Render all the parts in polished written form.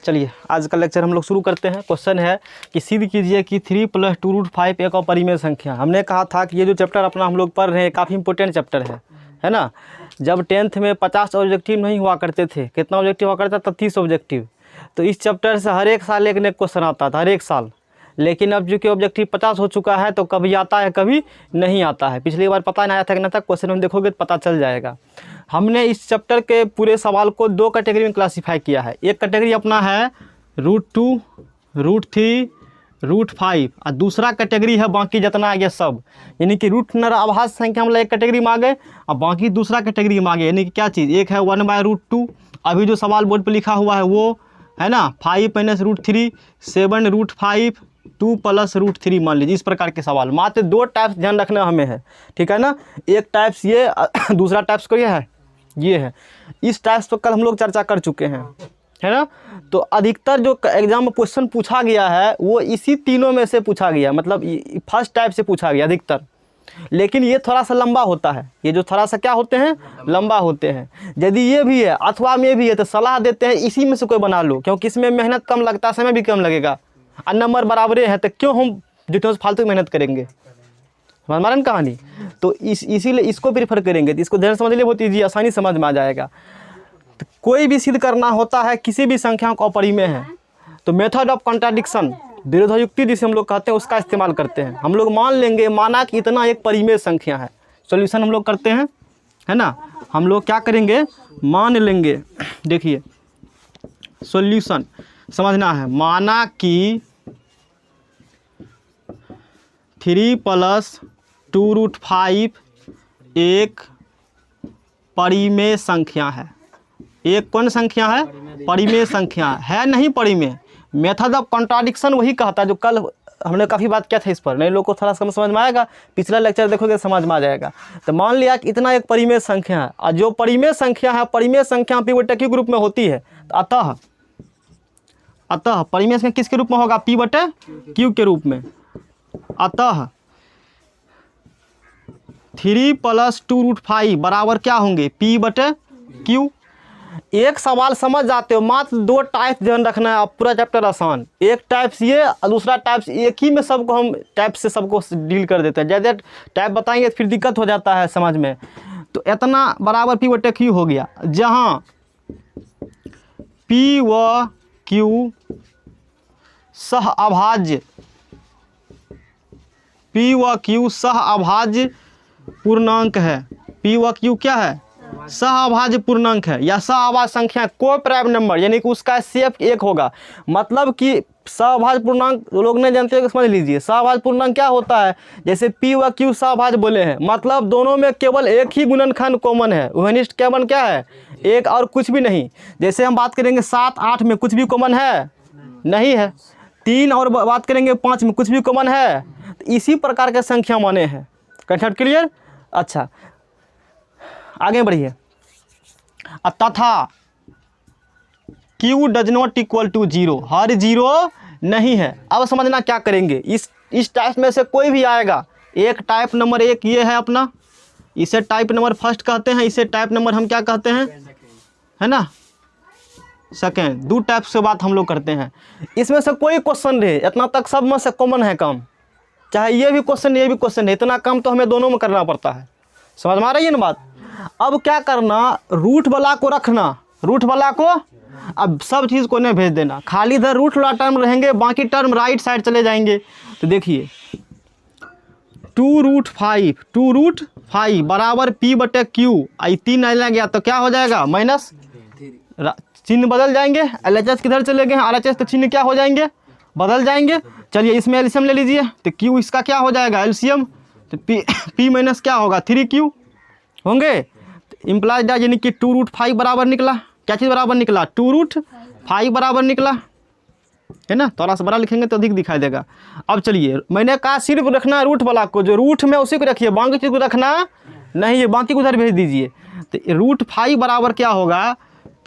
चलिए आज का लेक्चर हम लोग शुरू करते हैं। क्वेश्चन है कि सिद्ध कीजिए कि 3 + 2√5 एक अपरिमेय संख्या। हमने कहा था कि ये जो चैप्टर अपना हम लोग पढ़ रहे हैं काफ़ी इंपॉर्टेंट चैप्टर है ना। जब 10th में 50 ऑब्जेक्टिव नहीं हुआ करते थे, कितना ऑब्जेक्टिव हुआ करता था? 30 ऑब्जेक्टिव। तो इस चैप्टर से हर एक साल एक न एक क्वेश्चन आता था, हर एक साल। लेकिन अब जो कि ऑब्जेक्टिव 50 हो चुका है तो कभी आता है कभी नहीं आता है। पिछली बार पता नहीं आया था कि नहीं था, क्वेश्चन में देखोगे तो पता चल जाएगा। हमने इस चैप्टर के पूरे सवाल को 2 कैटेगरी में क्लासीफाई किया है। एक कैटेगरी अपना है √2, √3, √5 और दूसरा कैटेगरी है बाकी जितना है ये सब, यानी कि रूट नर आभाज्य संख्या मतलब एक कैटेगरी में आ गए और बाकी दूसरा कैटेगरी में आ गए। यानी कि क्या चीज़, एक है 1/√2, अभी जो सवाल बोर्ड पर लिखा हुआ है वो है ना 5 - √3, 7 √5, 2 + √3 मान लीजिए। इस प्रकार के सवाल मात्र 2 टाइप्स ध्यान रखना हमें है, ठीक है ना। एक टाइप्स ये, दूसरा टाइप्स को ये है। इस टाइप्स पर कल हम लोग चर्चा कर चुके हैं, है ना। तो अधिकतर जो एग्जाम में क्वेश्चन पूछा गया है वो इसी तीनों में से पूछा गया, मतलब फर्स्ट टाइप से पूछा गया अधिकतर। लेकिन ये थोड़ा सा लंबा होता है, ये जो थोड़ा सा क्या होते हैं, लंबा होते हैं। यदि ये भी है अथवा में भी है तो सलाह देते हैं इसी में से कोई बना लो, क्योंकि इसमें मेहनत कम लगता है, समय भी कम लगेगा और नंबर बराबरे हैं, तो क्यों हम जितने फालतू मेहनत करेंगे, हमारा कहानी। तो इसीलिए इसको प्रीफर करेंगे। तो इसको ध्यान समझ लिए, बहुत ईजी, आसानी समझ में आ जाएगा। तो कोई भी सिद्ध करना होता है किसी भी संख्या को अपरिमेय है तो मेथड ऑफ कॉन्ट्राडिक्शन, विरोधायुक्ति जिसे हम लोग कहते हैं, उसका इस्तेमाल करते हैं। हम लोग मान लेंगे, माना कि इतना एक परिमेय संख्या है, सॉल्यूशन हम लोग करते हैं, है ना। हम लोग क्या करेंगे, मान लेंगे। देखिए सॉल्यूशन समझना है, माना कि 3 + 2√5 एक परिमेय संख्या है। एक कौन संख्या है? परिमेय संख्या है, नहीं परिमेय। मेथड ऑफ कॉन्ट्राडिक्शन वही कहता है जो कल हमने काफ़ी बात किया था इस पर। नए लोग को थोड़ा समझ में आएगा, पिछला लेक्चर देखोगे समझ में आ जाएगा। तो मान लिया कि इतना एक परिमेय संख्या है और जो परिमेय संख्या है, परिमेय संख्या P/Q ग्रुप में होती है। तो अतः परिमेय संख्या किसके रूप में होगा? P/Q के रूप में। अतः 3 + 2√5 बराबर क्या होंगे? P/Q। एक सवाल समझ जाते हो, मात्र 2 टाइप ध्यान रखना है, पूरा चैप्टर आसान। एक टाइप्स ये और दूसरा टाइप्स, एक ही में सबको हम टाइप से सबको डील कर देते हैं। ज़्यादा टाइप बताएंगे फिर दिक्कत हो जाता है समझ में। तो इतना बराबर P/Q हो गया, जहाँ P व Q सहअभाज्य, P व Q सहअभाज्य पूर्णांक है। P व Q क्या है? सहअभाज्य पूर्णांक है या सहअभाज्य संख्या, कोई प्राइम नंबर, यानी कि उसका शेप 1 होगा। मतलब कि सहअभाज्य पूर्णांक लोग नहीं जानते हैं, समझ लीजिए। सहअभाज्य पूर्णांक क्या होता है? जैसे P व Q सहअभाज्य बोले हैं, मतलब दोनों में केवल एक ही गुणनखंड कॉमन है। उभयनिष्ठ केवल क्या है? 1 और कुछ भी नहीं। जैसे हम बात करेंगे 7, 8 में कुछ भी कॉमन है? नहीं है। 3 और बात करेंगे 5 में कुछ भी कॉमन है? तो इसी प्रकार के संख्या माने हैं। Concept clear? अच्छा आगे बढ़िए। तथा Q does not equal to 0, हर 0 नहीं है। अब समझना क्या करेंगे, इस टाइप में से कोई भी आएगा। एक टाइप नंबर 1 ये है अपना, इसे टाइप नंबर फर्स्ट कहते हैं, इसे टाइप नंबर हम क्या कहते हैं, है ना, सेकेंड। 2 टाइप से बात हम लोग करते हैं। इसमें से कोई क्वेश्चन रहे, इतना तक सब में से कॉमन है काम, चाहे ये भी क्वेश्चन ये भी क्वेश्चन है, इतना काम तो हमें दोनों में करना पड़ता है। समझ में आ रही है ना बात। अब क्या करना, रूट वाला को रखना, रूट वाला को, अब सब चीज़ को नहीं भेज देना, खाली इधर रूट वाला टर्म रहेंगे, बाकी टर्म राइट साइड चले जाएंगे। तो देखिए 2√5 बराबर P/Q, आई 3 आ गया तो क्या हो जाएगा? माइनस, चिन्ह बदल जाएंगे। LHS किधर चले गए हैं? RHS, तो चिन्ह क्या हो जाएंगे? बदल जाएंगे। चलिए इसमें एलसीएम ले लीजिए, तो Q इसका क्या हो जाएगा? एलसीएम। तो P- क्या होगा? 3Q होंगे। इम्प्लाइज दैट, यानी कि 2√5 बराबर निकला। क्या चीज़ बराबर निकला? 2√5 बराबर निकला, है ना। थोड़ा सा बड़ा लिखेंगे तो अधिक दिखाई देगा। अब चलिए, मैंने कहा सिर्फ रखना है रूट वाला को, जो रूट में उसी को रखिए, बाकी चीज़ को रखना नहीं है, बाकी को उधर भेज दीजिए। तो √5 बराबर क्या होगा?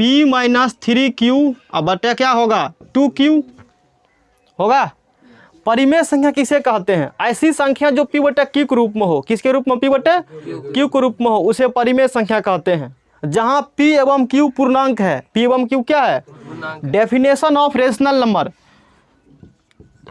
P - 3Q अब बटे क्या होगा? 2Q होगा। परिमेय संख्या किसे कहते हैं? ऐसी संख्या जो P/Q के रूप में हो। किसके रूप में? P/Q के रूप में हो, उसे परिमेय संख्या कहते हैं। जहाँ P एवं Q पूर्णांक है, P एवं Q क्या है? डेफिनेशन ऑफ रेशनल नंबर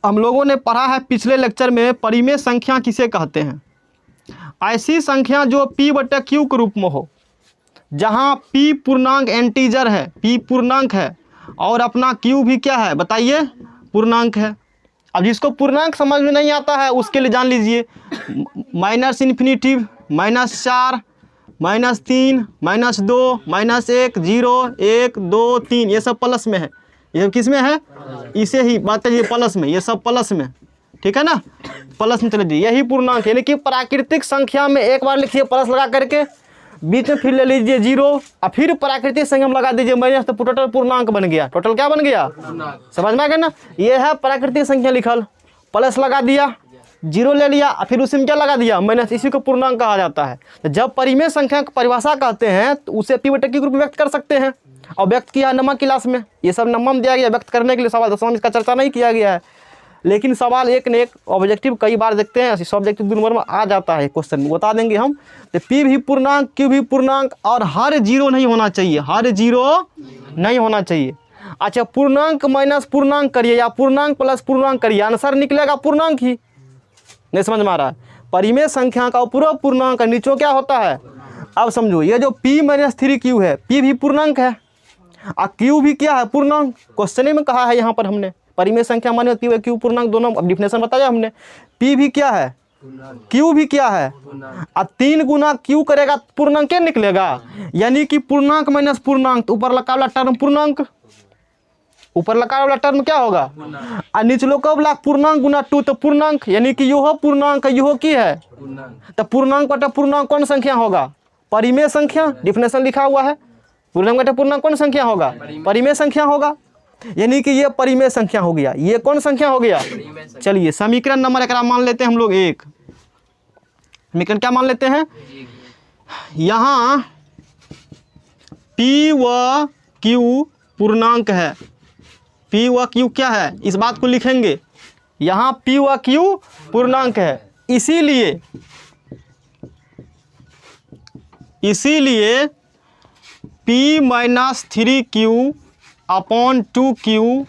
हम लोगों ने पढ़ा है पिछले लेक्चर में। परिमेय संख्या किसे कहते हैं? ऐसी संख्या जो p/q के रूप में हो, जहां p पूर्णांक एंटीजर है, p पूर्णांक है और अपना q भी क्या है बताइए, पूर्णांक है। अब जिसको पूर्णांक समझ में नहीं आता है उसके लिए जान लीजिए माइनस इन्फिनिटिव, -4, -3, -2, -1, 0, 1, 2, 3 ये सब प्लस में है। ये किस में है? इसे ही बात है, ये प्लस में, ये सब प्लस में, ठीक है ना, प्लस में चले जाइए, यही पूर्णांक है। यानी कि प्राकृतिक संख्या में एक बार लिखिए प्लस लगा करके, बीच में फिर ले लीजिए 0 और फिर प्राकृतिक संख्या में लगा दीजिए माइनस, तो टोटल पूर्णांक बन गया। टोटल क्या बन गया? समझ में आ गया ना। ये है प्राकृतिक संख्या लिखल, प्लस लगा दिया, 0 ले लिया और फिर उसमें क्या लगा दिया, माइनस, इसी को पूर्णांक कहा जाता है। तो जब परिमेय संख्या की परिभाषा कहते हैं तो उसे p/q के रूप में व्यक्त कर सकते हैं, और व्यक्त किया नंबर क्लास में। ये सब नंबर दिया गया व्यक्त करने के लिए, सवाल 10वां में इसका चर्चा नहीं किया गया है, लेकिन सवाल एक न एक ऑब्जेक्टिव कई बार देखते हैं, सब्जेक्टिव 2 नंबर में आ जाता है क्वेश्चन, बता देंगे हम। तो p भी पूर्णांक, q भी पूर्णांक, और हर 0 नहीं होना चाहिए, हर 0 नहीं होना चाहिए। अच्छा, पूर्णांक माइनस पूर्णांक करिए या पूर्णांक प्लस पूर्णांक करिए, आंसर निकलेगा पूर्णांक ही। नहीं समझ में आ रहा है? परिमेय संख्या का पूरा पूर्णांक नीचों क्या होता है? अब समझो, ये जो p-3q है, p भी पूर्णांक है और q भी क्या है, पूर्णांक। क्वेश्चन में कहा है यहाँ पर हमने, परिमेय संख्या माने p/q पूर्णांक दोनों। अब डिफिनेशन बताया हमने, p भी क्या है, q भी क्या है, और 3 गुना q करेगा पूर्णांक क्या निकलेगा, यानी कि पूर्णांक माइनस पूर्णांक, तो ऊपर लगा वाला टर्म पूर्णांक, ऊपर लगा वाला टर्म क्या होगा, और निचलो का वाला पूर्णांक गुना 2 तो पूर्णांक, यानी कि यो पूर्णांक यो की है, तो पूर्णांक बटा पूर्णांक कौन संख्या होगा, परिमेय संख्या। डिफिनेशन लिखा हुआ है, पूर्णांक बटा पूर्णांक कौन संख्या होगा, परिमेय संख्या होगा। यानी कि ये परिमेय संख्या हो गया, ये कौन संख्या हो गया। चलिए समीकरण नंबर एक मान लेते हैं हम लोग 1। समीकरण क्या मान लेते हैं, यहाँ p व q पूर्णांक है, p व q क्या है, इस बात को लिखेंगे। यहाँ p व q पूर्णांक है, इसीलिए p-3q अपॉन 2q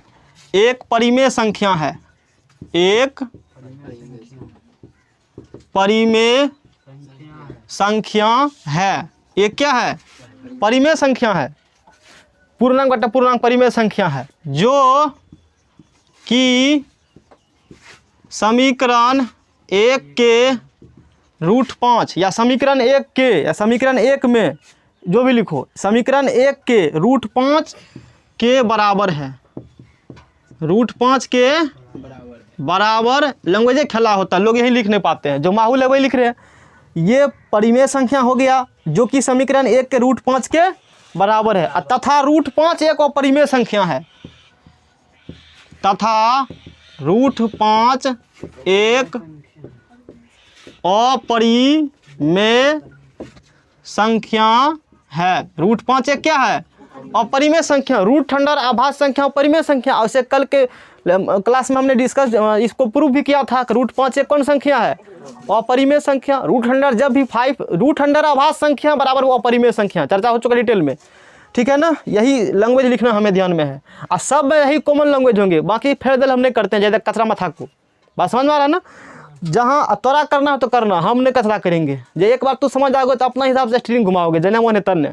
एक परिमेय संख्या है, एक परिमेय संख्या है। एक क्या है, परिमेय संख्या है, पूर्णांक बटा पूर्णांक परिमेय संख्या है, जो कि समीकरण 1 के √5 या समीकरण 1 के या समीकरण 1 में जो भी लिखो, समीकरण 1 के √5 के बराबर है, √5 के बराबर। लैंग्वेज खेला होता है, लोग यही लिख नहीं पाते हैं, जो माहौल है वही लिख रहे हैं। ये परिमेय संख्या हो गया जो कि समीकरण 1 के √5 के बराबर है, तथा √5 एक अपरिमेय संख्या है, तथा √5 एक अपरिमेय संख्या है। √5 एक क्या है, अपरिमेय संख्या। रूट अंडर आभास संख्या अपरिमेय संख्या। ऐसे कल के क्लास में हमने डिस्कस इसको प्रूव भी किया था कि √5 एक कौन संख्या है, अपरिमेय संख्या। रूट अंडर जब भी 5 रूट अंडर आभास संख्या बराबर वो अपरिमेय संख्या, चर्चा हो चुका डिटेल में, ठीक है ना। यही लैंग्वेज लिखना हमें ध्यान में है, और सब में यही कॉमन लैंग्वेज होंगे, बाकी फेरदल हम नहीं करते हैं, जैसे कचरा मथा को। बात समझ में आ रहा है ना। जहाँ तोरा करना है तो करना, हम नहीं कचरा करेंगे। जो एक बार तू समझ आओगे तो अपना हिसाब से स्टीयरिंग घुमाओगे, जना मन है तन्ने,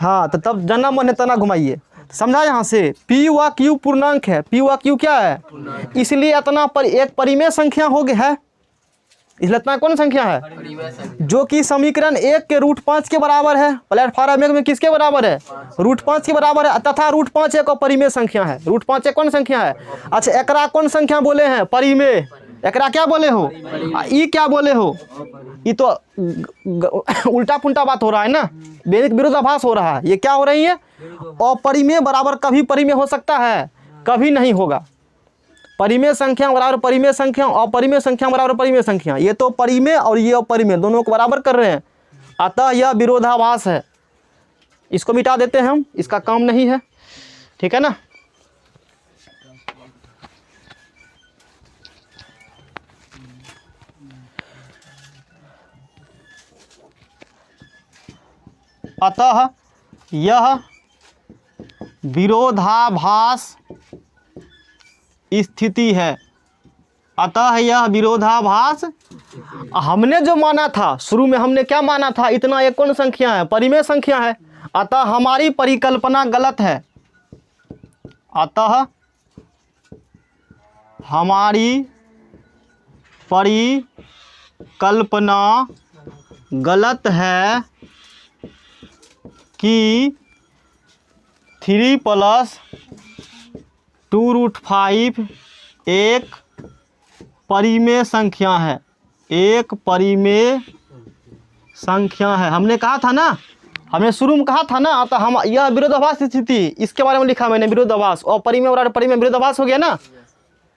हाँ तो तब जना मन है तना घुमाइए। समझा यहाँ से, p व q पूर्णांक है, p व q क्या है, इसलिए इतना पर एक परिमेय संख्या हो गया है, इसलिए इतना कौन संख्या है, जो कि समीकरण 1 के √5 के बराबर है। प्लेटफॉर्म 1 में किसके बराबर है, √5 के बराबर है, तथा √5 एक परिमेय संख्या है। √5 एक कौन संख्या है। अच्छा, एकरा कौन संख्या बोले हैं, परिमेय। एकरा क्या बोले हो, ई क्या बोले हो, ये तो उल्टा पुल्टा बात हो रहा है ना, विरोधाभास हो रहा है। ये क्या हो रही है, अपरिमेय बराबर कभी परिमेय हो सकता है, कभी नहीं होगा। परिमेय संख्या बराबर परिमेय संख्या, अपरिमेय संख्या बराबर परिमेय संख्या। ये तो परिमेय और ये अपरिमेय दोनों को बराबर कर रहे हैं, अतः यह विरोधाभास है। इसको मिटा देते हैं हम, इसका काम नहीं है, ठीक है ना। अतः यह विरोधाभास स्थिति है। अतः यह विरोधाभास, हमने जो माना था शुरू में, हमने क्या माना था, इतना एक कौन संख्या है, परिमेय संख्या है। अतः हमारी परिकल्पना गलत है। अतः हमारी परिकल्पना गलत है कि 3 + 2√5 एक परिमेय संख्या है, एक परिमेय संख्या है। हमने कहा था ना, हमने शुरू में कहा था ना। अतः हम, यह विरोधाभास स्थिति, इसके बारे में लिखा मैंने, विरोधाभास और परिमेय और परिमेय विरोधाभास हो गया ना,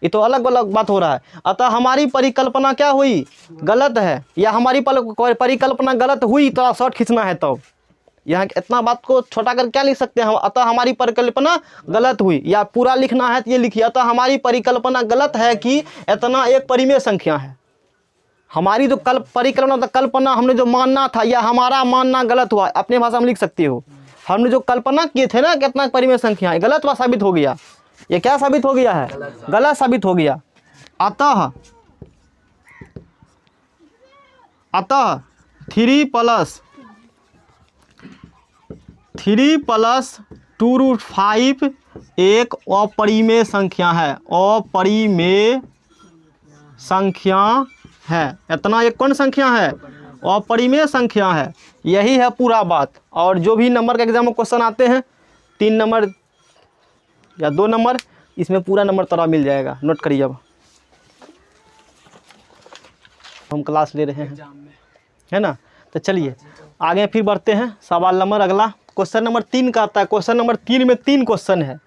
ये तो अलग अलग बात हो रहा है। अतः हमारी परिकल्पना क्या हुई, गलत है, या हमारी परिकल्पना गलत हुई, तो शॉर्ट खींचना है। तो यहाँ इतना बात को छोटा कर क्या लिख सकते हैं हम, अतः हमारी परिकल्पना गलत हुई, या पूरा लिखना है तो ये लिखिए, अतः हमारी परिकल्पना गलत है कि इतना एक परिमेय संख्या है। हमारी जो कल्पना हमने जो मानना था, या हमारा मानना गलत हुआ, अपने भाषा में लिख सकते हो। हमने जो कल्पना किए थे ना कितना परिमेय संख्या है, गलत बात साबित हो गया। ये क्या साबित हो गया है, गलत साबित हो गया। अतः 3 + 2√5 एक अपरिमेय संख्या है, अपरिमेय संख्या है। इतना एक कौन संख्या है, अपरिमेय संख्या है। यही है पूरा बात। और जो भी नंबर के एग्जाम में क्वेश्चन आते हैं, 3 नंबर या 2 नंबर, इसमें पूरा नंबर तोड़ा मिल जाएगा, नोट करिए। अब हम क्लास ले रहे हैं, है ना। तो चलिए आगे फिर बढ़ते हैं। सवाल नंबर अगला, क्वेश्चन नंबर 3 का आता है। क्वेश्चन नंबर 3 में 3 क्वेश्चन है।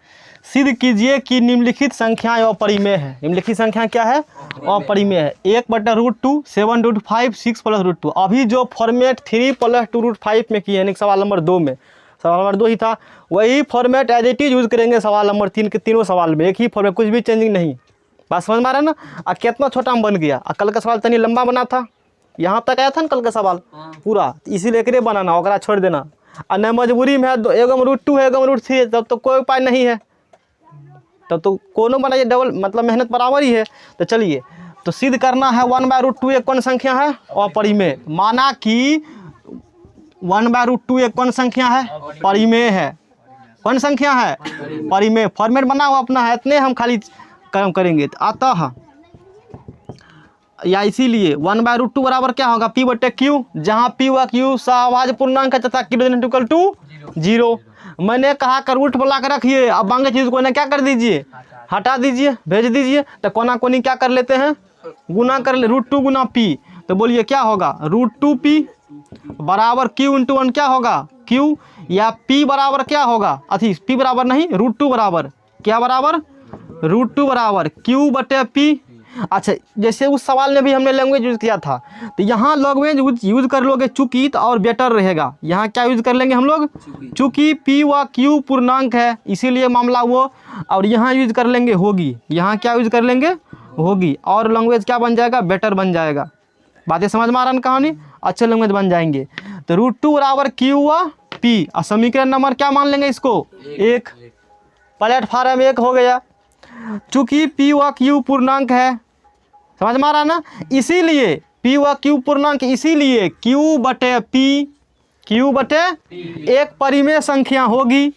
सिद्ध कीजिए कि निम्नलिखित संख्याएं अपरिमेय है। निम्नलिखित संख्या क्या है, अपरिमेय है। 1/√2, 7√5, 6 + √2। अभी जो फॉर्मेट 3 + 2√5 में किए, यानी सवाल नंबर 2 में, सवाल नंबर 2 ही था, वही format as it is use करेंगे सवाल नंबर 3 के। तीनों सवाल में एक ही फॉर्मेट, कुछ भी चेंजिंग नहीं। बात समझ में आ रहा है ना। और कितना छोटा में बन गया। कल का सवाल तनी लंबा बना था, यहाँ तक आया था ना कल का सवाल पूरा, इसीलिए एकरे बनाना, ओकरा छोड़ देना। और न मजबूरी में है, एगो में √2 है, एगो में √3 है, तब तो कोई उपाय नहीं है, तब तो कोनो बनाइए, डबल मतलब मेहनत बराबर ही है। तो चलिए, तो सिद्ध करना है 1/√2 एक कौन संख्या है, अपरिमेय। माना कि 1/√2 एक कौन संख्या है, परिमेय है। कौन संख्या है, परिमेय। फॉर्मेट बना हुआ अपना है, इतने हम खाली काम करेंगे। अतः या इसीलिए 1/√2 बराबर क्या होगा, P/Q, जहाँ P व Q सहभाज्य पूर्णांक है तथा Q 0। मैंने कहा कर रूट बुला कर रखिए। अब बाकी चीज़ को ना क्या कर दीजिए, हटा दीजिए, भेज दीजिए। तो कोना कोनी क्या कर लेते हैं, गुना कर ले, √2 गुना P। तो बोलिए क्या होगा, √2P बराबर Q × 1 क्या होगा, Q। या P बराबर क्या होगा, अथी P बराबर नहीं, √2 बराबर क्या बराबर, √2 बराबर Q/P। अच्छा, जैसे उस सवाल में भी हमने लैंग्वेज यूज़ किया था, तो यहाँ लैंग्वेज यूज़ कर लोगे चूँकि, तो और बेटर रहेगा। यहाँ क्या यूज़ कर लेंगे हम लोग, चूँकि P व Q पूर्णांक है, इसीलिए मामला वो। और यहाँ यूज़ कर लेंगे होगी, यहाँ क्या यूज़ कर लेंगे, होगी। और लैंग्वेज क्या बन जाएगा, बेटर बन जाएगा। बातें समझ में आ रहा है कहानी, अच्छे लैंग्वेज बन जाएंगे। तो √2 बराबर Q व P। और समीकरण नंबर क्या मान लेंगे इसको, 1। प्लेटफार्म 1 हो गया। चूँकि P व Q पूर्णांक है, समझ में आ रहा ना, इसीलिए P व Q पूर्णांक, इसीलिए Q/P एक परिमेय संख्या होगी।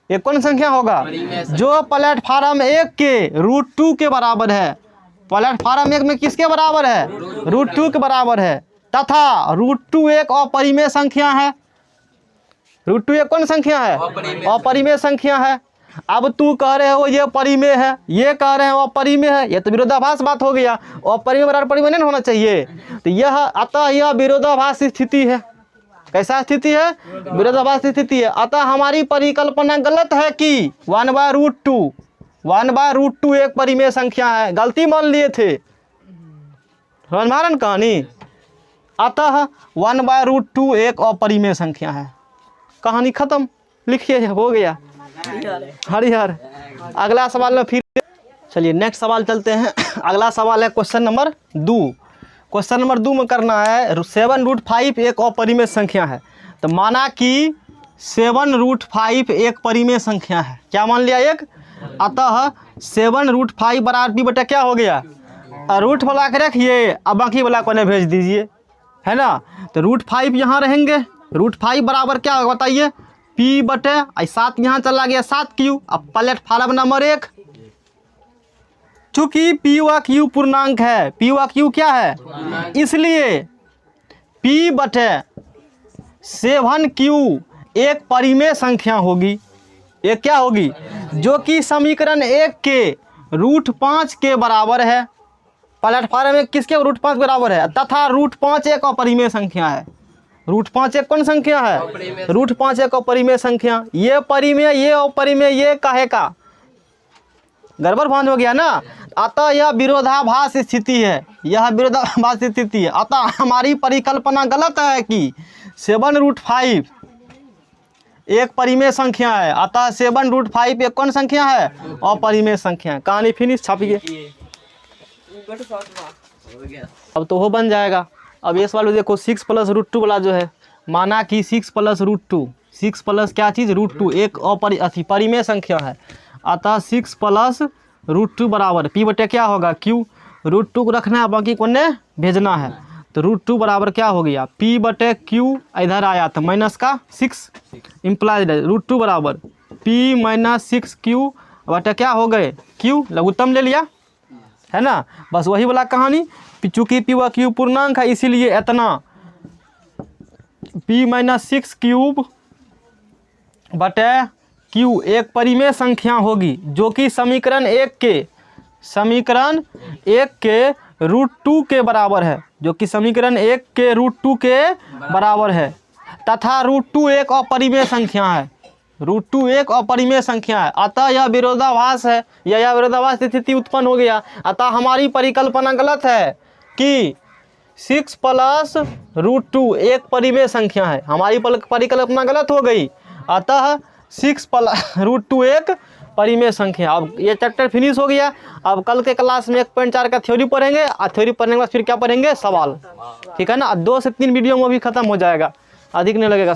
एक कौन संख्या होगा, जो प्लेटफार्म 1 के √2 के बराबर है। प्लेटफार्म 1 में किसके बराबर है, √2 के बराबर है। तथा √2 एक अपरिमेय संख्या है। √2 एक कौन संख्या है, अपरिमेय संख्या है। अब तू कह रहे हो ये परिमेय है, ये कह रहे हो अपरिमेय है, ये तो विरोधाभास बात हो गया। अपरिमेय बराबर परिमेय नहीं होना चाहिए। तो यह, अतः यह विरोधाभास स्थिति है। कैसा स्थिति है, विरोधाभास स्थिति है। अतः हमारी परिकल्पना गलत है कि 1/√2 एक परिमेय संख्या है, गलती मान लिए थे। समझ में आ रहा है कहानी। अतः 1/√2 एक अपरिमेय संख्या है। कहानी खत्म, लिखिए, हो गया हरिहर। अगला सवाल में फिर चलिए नेक्स्ट सवाल चलते हैं। अगला सवाल है क्वेश्चन नंबर 2। क्वेश्चन नंबर 2 में करना है 7√5 एक अपरिमेय संख्या है। तो माना कि 7√5 एक परिमेय संख्या है। क्या मान लिया? एक। अतः 7√5 बराबर p बटा क्या हो गया? रूट वाला के रखिए, अब बाकी वाला को भेज दीजिए, है ना। तो √5 यहाँ रहेंगे, √5 बराबर क्या होगा बताइए? p बटे 7 यहाँ चला गया 7q। अब प्लेटफार्म नंबर 1, चूंकि p व q पूर्णांक है, p व q क्या है, इसलिए p बटे 7q एक परिमेय संख्या होगी। एक क्या होगी? जो कि समीकरण 1 के √5 के बराबर है। प्लेटफार्म में किसके √5 बराबर है? तथा √5 एक अपरिमेय संख्या है। √5 एक कौन संख्या है? √5 एक अपरिमेय संख्या। ये परिमेय, ये अपरिमेय, ये काहे का? गड़बड़ भांज हो गया ना। अतः यह विरोधाभास स्थिति है, यह विरोधाभास स्थिति है। अतः हमारी परिकल्पना गलत है कि 7√5 एक परिमेय संख्या है। अतः 7√5 एक कौन संख्या है? अपरिमेय संख्या है। कहानी फिनिश, छापिए। अब तो वो बन जाएगा। अब इस वाले देखो 6 + √2 वाला जो है, माना कि 6 + √2, 6 प्लस क्या चीज़? √2 एक परिमेय संख्या है। अतः 6 + √2 बराबर p बटे क्या होगा? q। √2 को रखना है, बाकी को ने भेजना है। तो √2 बराबर क्या हो गया? p बटे q, इधर आया तो माइनस का 6 इम्प्लाइड है। √2 बराबर p - 6q बटे क्या हो गए? q। लघुत्तम ले लिया, है ना। बस वही वाला कहानी, चूँकि p व q पूर्णांक है इसीलिए इतना p - 6q बटे q एक परिमेय संख्या होगी, जो कि समीकरण 1 के √2 के बराबर है, जो कि समीकरण 1 के √2 के बराबर है। तथा √2 एक अपरिमेय संख्या है, √2 एक अपरिमेय संख्या है। अतः यह विरोधाभास है, यह विरोधाभास स्थिति उत्पन्न हो गया। अतः हमारी परिकल्पना गलत है कि 6 + √2 एक परिमेय संख्या है। हमारी परिकल्पना गलत हो गई। अतः 6 + √2 एक परिमेय संख्या। अब ये चैप्टर फिनिश हो गया। अब कल के क्लास में 1.4 का थ्योरी पढ़ेंगे, और थ्योरी पढ़ने के बाद फिर क्या पढ़ेंगे? सवाल। ठीक है ना। 2 से 3 वीडियो में भी खत्म हो जाएगा, अधिक नहीं लगेगा।